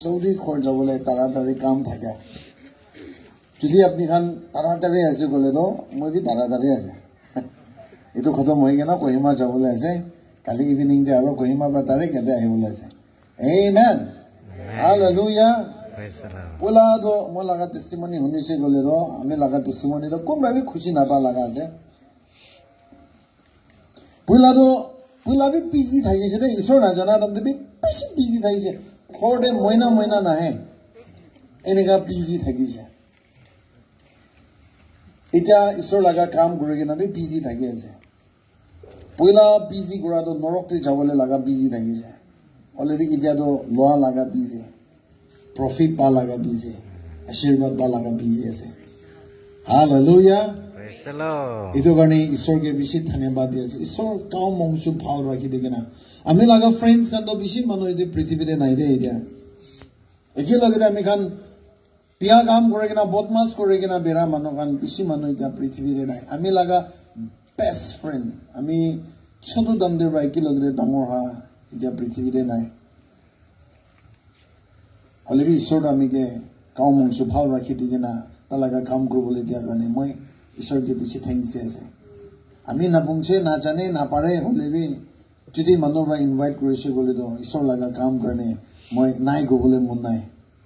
জলদি খৰ যাবলৈ তাড়াতাড়ি কাম থাকে যদি আপনি খান তাড়াতাড়ি আছে গলে তো মই বি তাড়াতাড়ি আছে এটো খতম হৈ গেনা কহিমা যাবলৈ আছে কালি ইভিনিং দে আৰু কহিমা বা তাৰে কেতে আহিবলৈ আছে আমেন হালেলুয়া পোলা তো মই লাগা টেস্টিমনি শুনিছে গলে তো আমি লাগা টেস্টিমনি তো কোন ভাবে খুশি নাপা লাগা আছে পোলা বি পিজি থাকিছে দে ঈশ্বৰ নাজানা তাতে বি বেছি পিজি থাকিছে ঘৰতে মইনা নাহে এনেকা পিজি থাকিছে এতিয়া ঈশ্বৰ লাগা কাম কৰি কিনে বি পিজি থাকি আছে পইলা পিজি কৰাটো নৰকতে যাবলৈ লাগা পিজি থাকিছে অলৰেডি এতিয়া তো লোৱা লাগা পিজি প্ৰফিট পা লাগা পিজি আশীৰ্বাদ পা লাগা পিজি আছে হালেলুয়া প্ৰেইজ দ্য লৰ্ড এটো কাৰণে ঈশ্বৰকে বেছি ধন্যবাদ দি আছে ঈশ্বৰ কাম মংসু ভাল ৰাখি দি কিনা আমি লাগা ফ্ৰেন্ডছ কান তো বেছি মানুহ এতে পৃথিৱীতে নাই দে এতিয়া একেলগে আমি খান পিয়া কাম কৰে কিনা বদমাছ কৰে কিনা বেৰা মানুহ কান বেছি মানুহ এতিয়া পৃথিৱীতে নাই আমি লাগা বেষ্ট ফ্ৰেন্ড আমি ছোট দামদেৰ পৰা একেলগে ডাঙৰ হা এতিয়া পৃথিৱীতে নাই হলেবি ঈশ্বৰ আমিকে কাম মংসু ভাল ৰাখি দি কিনা তালাগা কাম কৰিবলৈ দিয়া কাৰণে মই ঈশ্বৰকে বেছি থেংকছ আছে আমি নাপুংছে নাজানে নাপাৰে হলেবি যদি মানুহৰ ইনভাইট কৰিছে গলে তো ঈশ্বৰ লাগা কাম কাৰণে মই নাই গবলৈ মন নাই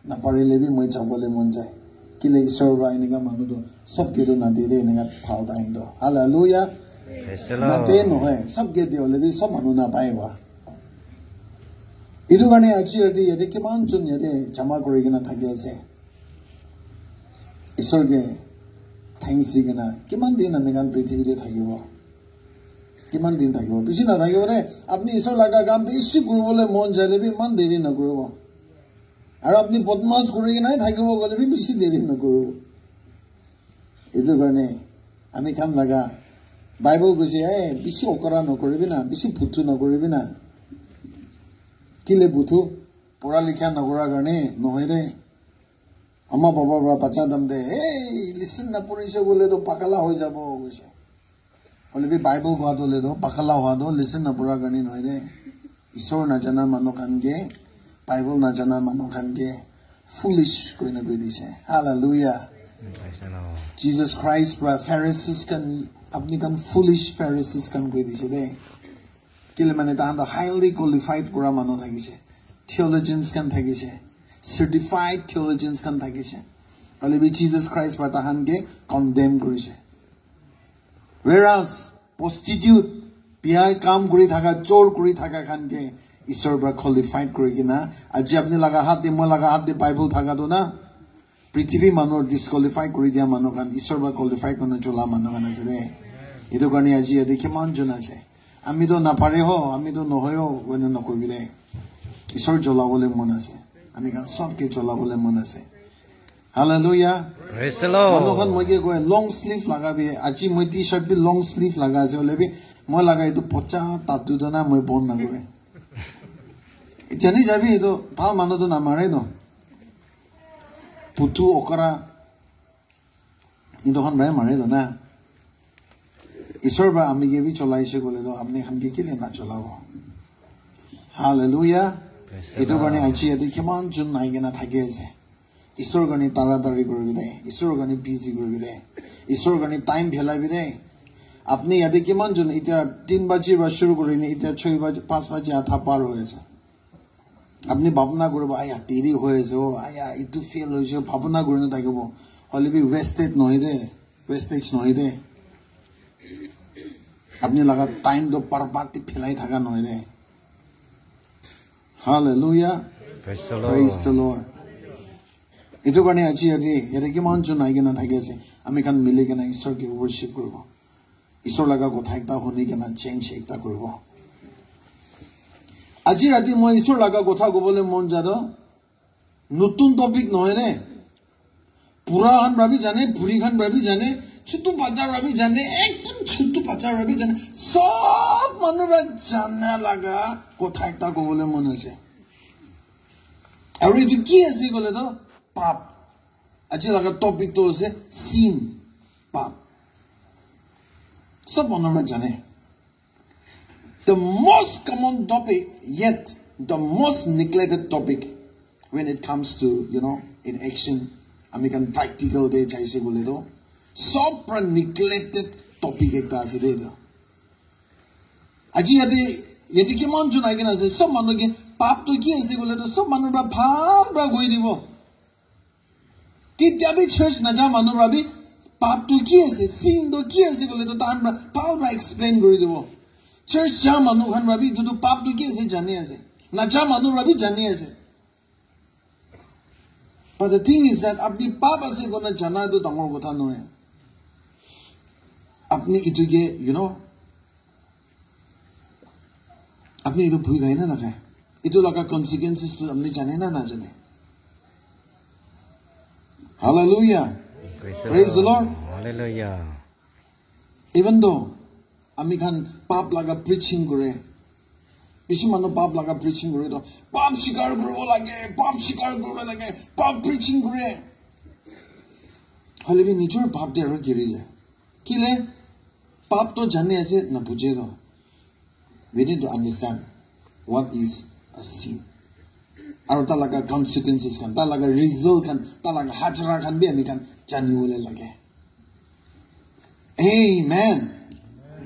নাপাৰিলে বি মই যাবলৈ মন যায় কিলে ঈশ্বৰ বা এনেকা মানুহ তো সবকে তো নাদি দে এনেকা ভাল টাইম তো হালেলুয়া নাতে নহয় সবকে দি হলে বি সব মানুহ নাপায় বা ইটো কাৰণে আজি ইয়াতে কিমান জন ইয়াতে জমা কৰি কিনা থাকি আছে ঈশ্বৰকে থেংকছ দি কিনা কিমান দিন আমি গান পৃথিৱীতে থাকিব কিমান দিন থাকিব বেছি নাথাকিব দে আপুনি ঈশ্বৰ লাগা কাম বেছি কৰিবলৈ মন যালে বি ইমান দেৰি নকৰিব আৰু আপুনি বদমাছ কৰি কিনাই থাকিব গ'লে বি বেছি দেৰি নকৰিব এইটো কাৰণে আমি কাম লাগা বাইবেল কৈছে বেছি অকৰা নকৰিবি না বেছি ভুথু নকৰিবি না কিলে ভুথু পঢ়া লিখা নকৰাৰ কাৰণে নহয় দে আমাৰ বাবাৰ পৰা বাচ্চা দাম দে লিচন নপঢ়িছে গ'লে তো পাকালা হৈ যাব কৈছে হলেবি বাইবেল কোৱাত হলে তো পাকালা হোৱাটো লিচন নপঢ়াৰ কাৰণে নহয় দে ঈশ্বৰ নাজানা মানুহ খানকে বাইবেল নাজানা মানুহ খানকে ফুলিশ কৈ নকৈ দিছে হালেলুয়া Jesus Christ পৰা ফেৰিচিছ কান আপনি কান ফুলিশ ফেৰিচিছ কান কৈ দিছে দে কিলে মানে তাহাঁতৰ হাইলি কোৱালিফাইড কৰা মানুহ থাকিছে থিওলজিয়ানছ কান থাকিছে certified theologians kan থাকিছে হলেবি Jesus Christ পৰা তাহাঁতকে কনডেম কৰিছে whereas prostitute বিয়াই কাম কৰি থাকা চোৰ কৰি থাকা খানকে ঈশ্বৰ পৰা কোৱালিফাইড কৰি কিনা আজি আপুনি লাগা হাত দি মই লাগা হাত দি বাইবেল থাকাটো না পৃথিৱী মানুহৰ ডিসকোৱালিফাই কৰি দিয়া মানুহ খান ঈশ্বৰ পৰা কোৱালিফাই কৰি চলা মানুহ খান আছে দে এইটো কাৰণে আজি ইয়াতে কিমান জন আছে আমিতো নাপাৰে হ আমিতো নহয়ও গণ নকৰিবি দে ঈশ্বৰ জ্বলাবলৈ মন আছে আমি কান সবকে জ্বলাবলৈ মন আছে হালেলুয়া প্ৰেইজ দ্য লৰ্ড মানুহখন মই কি কয় লং স্লিভ লাগাবি আজি মই টি শাৰ্ট বি লং স্লিভ লাগা আছে হলেবি মই লাগা এইটো পচা তাতু তো না মই বন নকৰে জানি যাবি এইটো ভাল মানুহটো নামাৰে ন পুতু অকৰা ইটোখন ভাই মাৰে না ঈশ্বৰ বা আমি গেবি চলাইছে গলে তো আপনি খানকে কেলে না চলাব হালেলুয়া এইটো কাৰণে আজি ইয়াতে কিমান জন নাই কিনা থাকি আছে ঈশ্বৰ কাৰণে তাড়াতাড়ি কৰিবি দে ঈশ্বৰৰ কাৰণে বিজি কৰিবি দে ঈশ্বৰৰ কাৰণে টাইম ভেলাবি দে আপনি ইয়াতে কিমান জন এতিয়া 3 বাজিৰ পৰা শুৰু কৰিলে এতিয়া 6 বাজি 5 বাজি আধা পাৰ হৈ আছে আপনি ভাবনা কৰিব আয়া দেৰি হৈ আছে আয়া ইটো ফেল হৈছে ভাবনা কৰি নাথাকিব হলেবি ওয়েস্টেড নহয় দে ওয়েস্টেজ নহয় দে আপনি লাগা টাইম তো পাৰপাতি ফেলাই থাকা নহয় দে Hallelujah. Praise the Lord. Ito কাৰণে আজি ইয়াতে কিমান জন আহি কিনা থাকি আছে আমি কান মিলি কিনা ঈশ্বৰকে worship কৰিব ঈশ্বৰ লাগা কথা এটা শুনি কিনা চেঞ্জ এটা কৰিব আজি ৰাতি মই ঈশ্বৰ লাগা কথা ক'বলৈ মন যাদ নতুন টপিক নহয় নে পুৰা খান ভাবি জানে ভুৰি খান ভাবি জানে ছোট বাচ্চা ভাবি জানে একদম ছোট বাচ্চা ভাবি জানে সব মানুহরা জানা লাগা কথা এটা ক'বলৈ মন আছে আৰু এইটো কি আছে ক'লে তো পাপ আজি লাগা টপিক তো আছে sin পাপ সব মানুহরা জানে the most common topic yet the most neglected topic when it comes to, in action, American practical day, chaise bole to, so neglected topic ekta ase de. Aji yadi kiman junai kena ase, sob manu ki pap to ki ase bole to, sob manu ra bhal ra goi dibo. Kitya bhi church na ja manu ra bhi pap to ki ase, sin to ki ase bole to, tan ra bhal ra explain goi dibo. Church ja manu khan ra bhi to pap to ki ase jane ase, na ja manu ra bhi jane ase. But the thing is that apni pap ase kona jana to dangor kotha no hai. Apni itu ke, apni itu bhui gai na na khai. Itu laga consequences to apni jane na na jane. Hallelujah. Praise the Lord. Hallelujah. Even though ami khan pap laga preaching kore, isi manu pap laga preaching kore to, pap shikar kore lage, pap shikar kore lage, pap preaching kore. Hale bhi nijor pap de aro giri jai. Kile pap to jane ase na bujhe to. We need to understand what is a sin. Aro ta laga consequences kan, ta laga result kan, ta laga hajra kan bhi ami kan jani bole lage. Amen.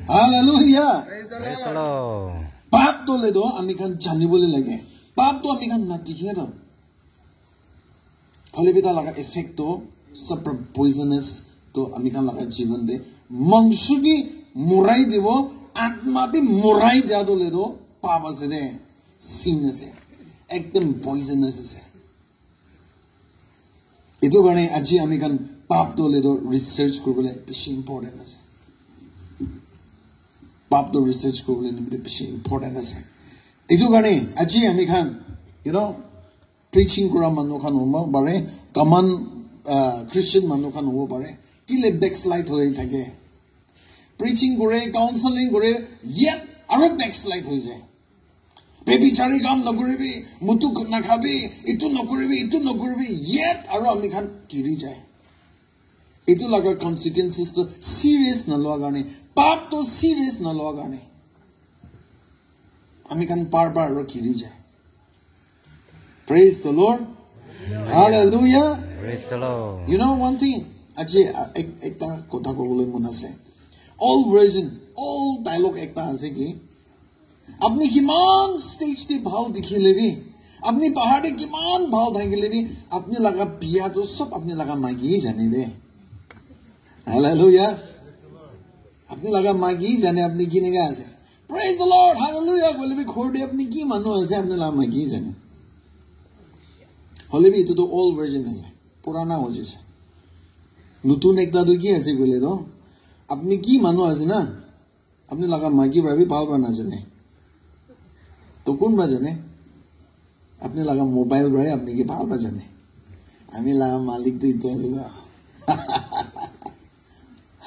Hallelujah. Praise the Lord. Pap to le do ami kan jani bole lage. Pap to ami kan na dikhe to. Hale bhi ta laga effect to sab poisonous to ami kan laga jivan de. Mangsu bhi murai debo, atma bhi murai dia to le do, pap ase de, sin ase. Ekdam poisonous ase. Ito gane aji ami kan pap to le do research koribole beshi important ase. Pap to research koribole nimite beshi important ase. Ito gane aji ami kan, preaching kora manu kan homo bare, common Christian manu kan homo bare, kile backslide hoye thake. Preaching kore, counseling kore, yet aro backslide hoye jay. Baby chari kam nokuribi, mutu nakhabi, itu nokuribi, yet aro ami khan kiri jay. Itu laga consequences to serious na loa gane, pap to serious na loa gane. Ami khan par aro kiri jay. Praise the Lord. Hallelujah. Praise the Lord. You know one thing, aji ekta kotha kobole mon ase. All version, all dialogue ekta ase ki, apni kiman stage te bhal dikhi lebi, apni pahade kiman bhal dhangi lebi, apni laga biya to sab apni laga magi jane de. Hallelujah. Apni laga magi jane apni ki nega ase. Praise the Lord. Hallelujah. Bole bi khorde apni ki manu ase apni laga magi jane. Hole bi itu to all version ase. Purana ho jise. Nutun ekta to ki ase bole do. Apni ki manu ase na, apni laga magi bhi bhal bana jane. To kun ba jane? Apni laga mobile bhi apni ki bhal ba jane. Ami laga malik to ito ase.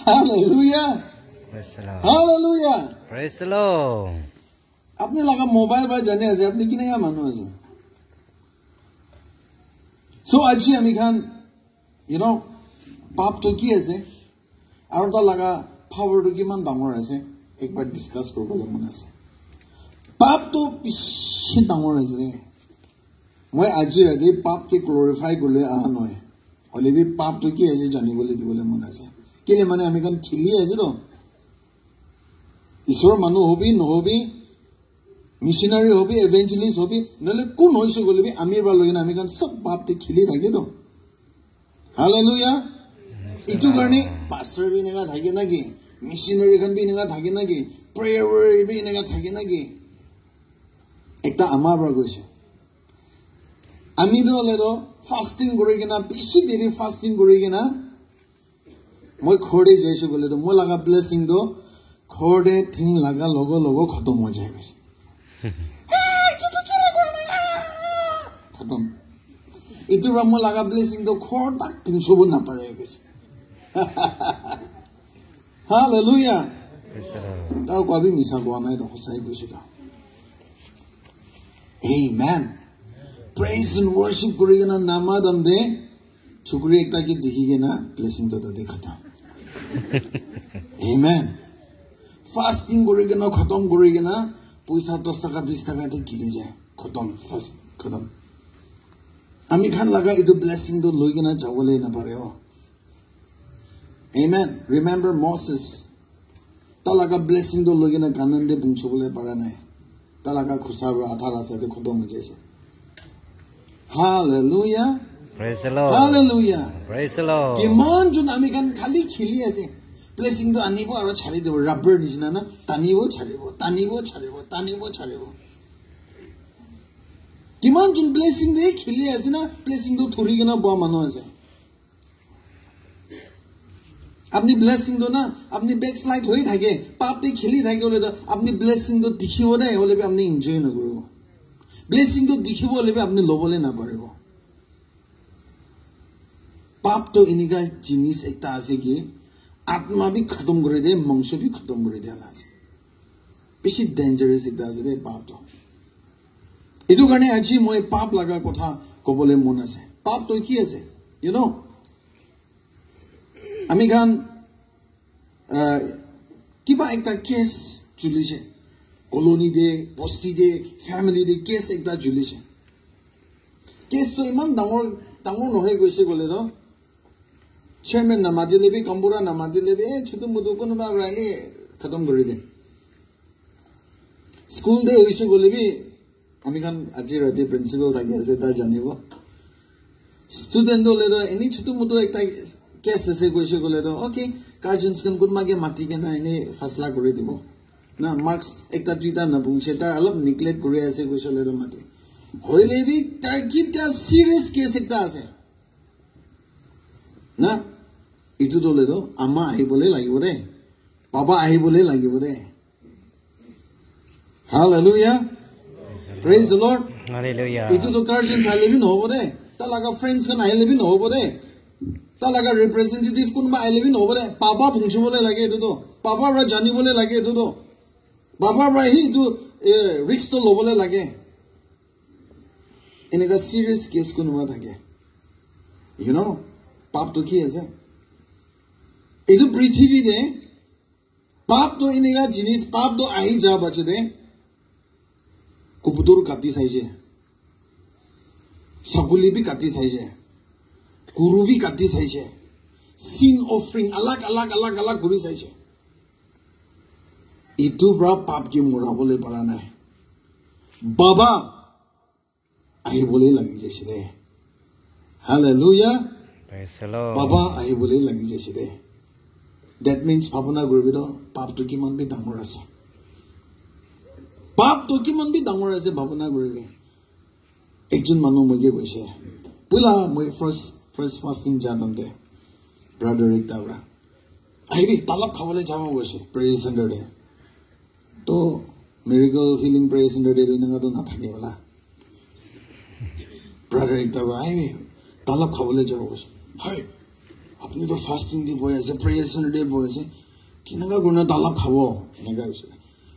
Hallelujah. Praise the Lord. Hallelujah. Praise the Lord. Apni laga mobile bhi jane ase, apni ki nahi manu ase. So aji ami khan, pap to ki ase, aro ta laga power to kiman dangor ase, ekbar discuss koribole mon ase. Pap to bishi dangor ase de. Moi aji rade pap ke glorify korle aha noy. Hole bi pap to ki ase janibole dibole mon ase. Kile mane ami khan khili ase to. Ishwar manu hobi no hobi, missionary hobi, evangelist hobi, nale kun hoise gole bi amir ba logina ami khan sab pap te khili thake to. Hallelujah. Itu karne pastor bhi nega thake na ki, missionary khan bhi nega thake na ki, prayer bhi nega thake na ki. Ekta amar ba goise. Ami do le do fasting kori kena, bishi deri fasting kori kena, moi khode jaise gole to moi laga blessing do khode thing laga logo khatam ho jaye goise. Khatam. Itu ra moi laga blessing do khod tak tin sobo na pare goise. Hallelujah. Tao ko abhi misa ko anai to hosai goise ta. Amen. Praise and worship kori kena nama dande chukri ekta ki dikhi kena blessing to de khata. Amen. Fasting kori kena khatam kori kena paisa 10 taka 20 taka te giri jay. Khatam, fast khatam. Ami khan laga itu blessing to loi kena jabole na pare ho. Amen. Remember Moses. Talaga blessing to loi kena kanande bungchobole para nai. Talaga khusabra athara sa de khodom jeje. Hallelujah. Praise the Lord. Hallelujah. Praise the Lord. Kiman jun ami khan khali khili ase. Blessing to anibo aro chhari debo rubber nishina na tanibo chharibo tanibo chharibo. Kiman jun blessing de khili ase na blessing to thori kena boa manu ase. Apni blessing to na apni backslide hoi thake pap te khili thake hole to apni blessing to dikhibo na hole be apni enjoy na koribo. Blessing to dikhibo hole be apni lobole na paribo. Pap to iniga jinis ekta ase ki atma bhi khatam kore de mangsho bhi khatam kore de ala ase. Beshi dangerous ekta ase de pap to. Etu karone aji moi pap laga kotha kobole mon ase. Pap to ki ase? You know? Ami khan kiba ekta case julise. Colony de, posti de, family de case ekta julise. Case to iman dangor nohoi goise gole do. Chairman namadile bhi kambura namadile bhi chutu mudu kono ba rani khatam kori de. School de hoise gole bhi ami khan aji rati principal thaki ase tar janibo. Student dole do any chutu mudu ekta case ase goise gole do okay guardians kan kunma ge mati ke na ini fasla kori dibo. Na marks ekta duita na bungche tar alop neglect kori ase goise le do mati. Hoile bhi tar kita serious case ekta ase. Na itu dole do amma ahibole lagibo de baba ahibole lagibo de. Hallelujah. Praise the Lord. Hallelujah. Itu to guardians ahile bhi no hobo de talaga friends kan ahile bhi no hobo de talaga representative kun ma ahile bhi no hobo de baba bungchubole lage itu to baba ra janibole lage itu to baba ra hi itu risk to lobole lage. Enega serious case kun ma thake. You know pap to ki ase? Itu prithvi de pap to inega jinis pap to ahi ja bache de kupudur kati saise saguli bhi kati saise guru bhi kati saise sin offering alag guri saise itu bra pap ki murabole para nai baba ahi bole lagi jaise de. Hallelujah. Praise the Lord. Baba ahi bole lagi jaise de. That means bhabona guribido pap to kiman bhi dangor ase. Pap to kiman bhi dangor ase bhabona guribi. Ekjon manu moge goise. Pula moi first fasting jadam de. Brother ekta bra. Ahi talab khabole jama goise prayer center de. To miracle healing prayer center de inanga to na thake wala. Brother ekta bra ahi talab khabole jama goise. Hai apni to fasting di boy ase prayer center de boy ase kinaga guna dalap khabo nega ase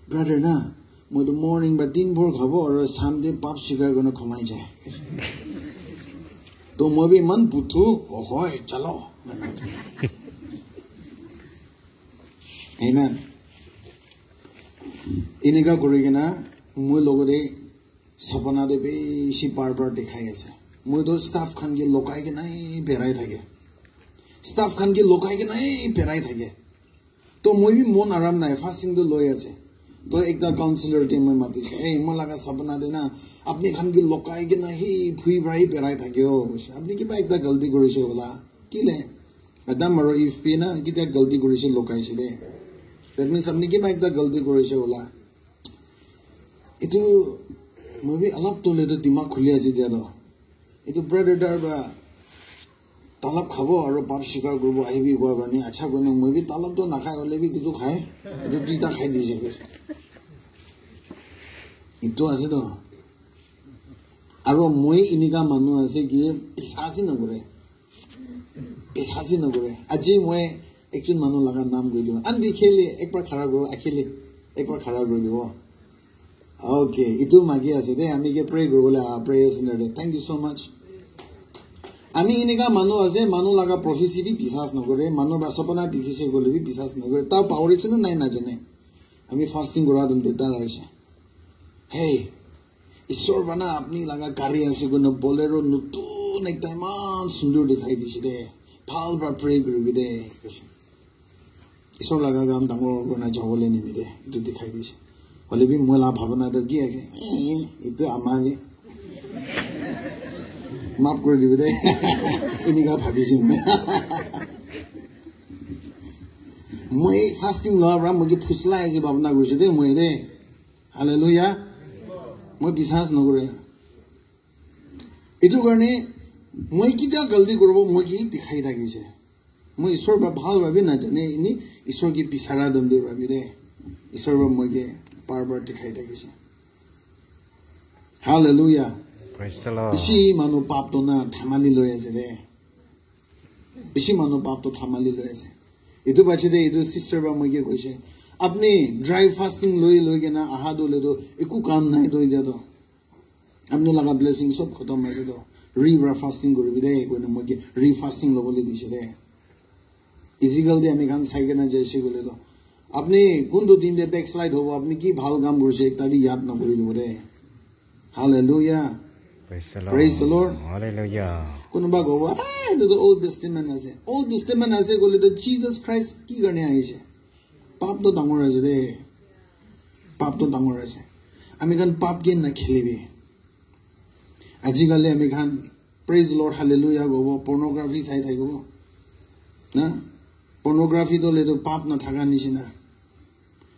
brother na moi the morning ba din bor khabo aur samde pap shigar guna khomai jay to moi bi man puthu hoy chalo. Amen. Inega gorigena moi logore sapana de be si par dekhai ase moi to staff khan ge lokai ke nai berai thake staff khan ke lokai ke nai berai thake to moi bi mon aram nai fasting to loi ase to ekta counselor ke moi mati che ei mo laga sapna de na apni khan ke lokai ke nai phui brai berai thake o apni ki ba ekta galti korise hola kile adam maro if pe na kita galti korise lokai se de that means apni ki ba ekta galti korise hola itu moi bi alap to le to dimag khuli ase dia do itu brother darba talab khabo aru pap shikar gurbo ahibi gwa garni acha gone moi bi talab to nakhai hole bi tu khai itu duita khai dise itu ase to aru moi iniga manu ase ki pisasi na gore aji moi ekjon manu laga naam goi dibo andi khele ekbar khara goro akhele ekbar khara goi dibo. Okay, itu magi ase de ami ke pray gurbo la prayers in there. Thank you so much. Ami iniga manu ase manu laga prophecy bi bisas na gore manu ba sapna dikhise gole bi bisas na gore ta power chinu nai na jane ami fasting gora dum de tar aise hey ishwar bana apni laga gari ase gono bolero nutun nekta iman sundur dikhai dise de bhal pra pray koribi de kase isor laga gam dangor kona jawole nimi de itu dikhai dise hole bi mola bhabana to ki ase itu amani map kori dibe de ini ga bhabiji moi fasting lo ra mo ki phusla ase bhabna korise de moi de hallelujah moi bisas nogore itu karone moi kita galti korobo moi ki dikhai thakise moi ishor ba bhal bhabe na jane ini ishor ki pisara dam de bhabe de ishor ba moi ke parbar dikhai thakise hallelujah praise the Lord bishi manu pap to na thamali loi ase de bishi manu pap to thamali loi ase itu bache de itu sister ba moi ke koise apni dry fasting loi ke na aha do le do eku kam nai do ide do apni laga blessing sob khatam ase do river fasting koribi de ko na moi ke re fasting lo bole dise de easygal de ami kan sai ke na jaise gole do apni kundu din de backslide hobo apni ki bhal gam korse ekta bi yad na kori dibo de hallelujah praise the Lord hallelujah kono ba go the old testament ase gole do Jesus Christ ki garne aise pap to dangor ase de pap to dangor ase ami kan pap gen na khelibi aji gale ami kan praise the Lord hallelujah go pornography sai thai go na pornography to le do pap na thaga nisina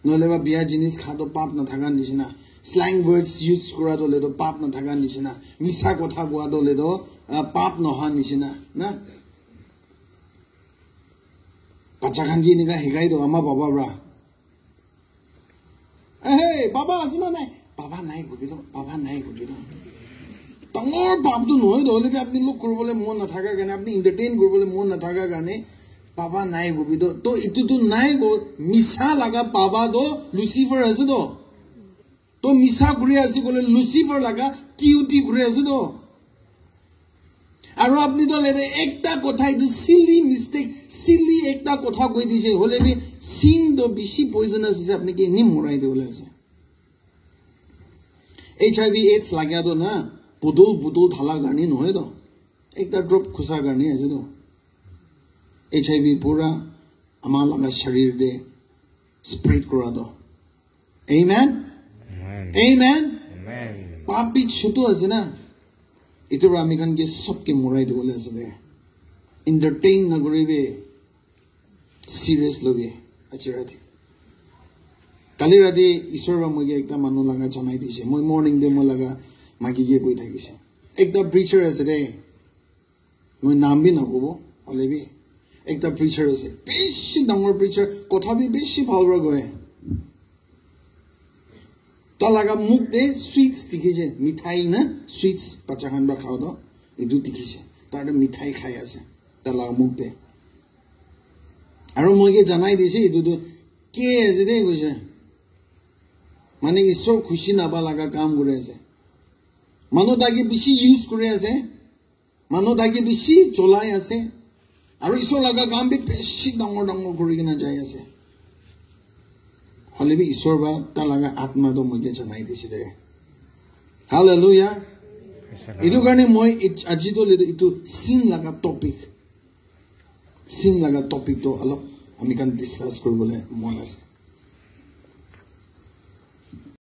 no le ba biya jinis kha to pap na thaga nisina slang words use kora to le do pap na thaga nisina misa kotha goa to le do pap no ha nisina na bacha kan gi ni ga hegai do ama baba bra hey baba asina nai baba nai gobi do tangor pap to noi do le bi apni lok korbole mon na thaga gane apni entertain korbole mon na thaga gane baba nai gobi do to itu to nai go misa laga baba do Lucifer ase do to misa guri ase gole Lucifer laga duty guri ase do aru apni to le ekta kotha itu silly mistake silly ekta kotha koi dise hole bi sin do bishi poisonous ase apni ke ni morai de bole ase HIV AIDS lagya do na budul thala garni nohe do ekta drop khusa garni ase do HIV pura amar laga sharir de spread kora do amen amen papi chutu ase na itu rami kan ke sob ke morai de bole ase de entertain na goribe serious lobe achirati kali rati ishor ba moi ekta manu laga janai dise moi morning de moi laga magi ge koi thakise ekta preacher ase de moi naam bi na kobo olebi ekta preacher ase beshi dangor preacher kotha bi beshi bhalra goe talaga muk de sweets dikhise mithai na sweets bacha khan ba khao do edu dikhise tar mithai khai ase talaga muk de aru moi ke janai dise edu do ke ase de goise mane ishor khushi na ba laga kaam kore ase manu dagi bishi use kore ase manu dagi bishi cholai ase aru ishor laga kaam bi beshi dangor kori kina jai ase hole bi ishor ba talaga atma do moi ke janai dise de hallelujah idu karone moi aji to le itu sin laga topic to alop ami kan discuss koribole mon ase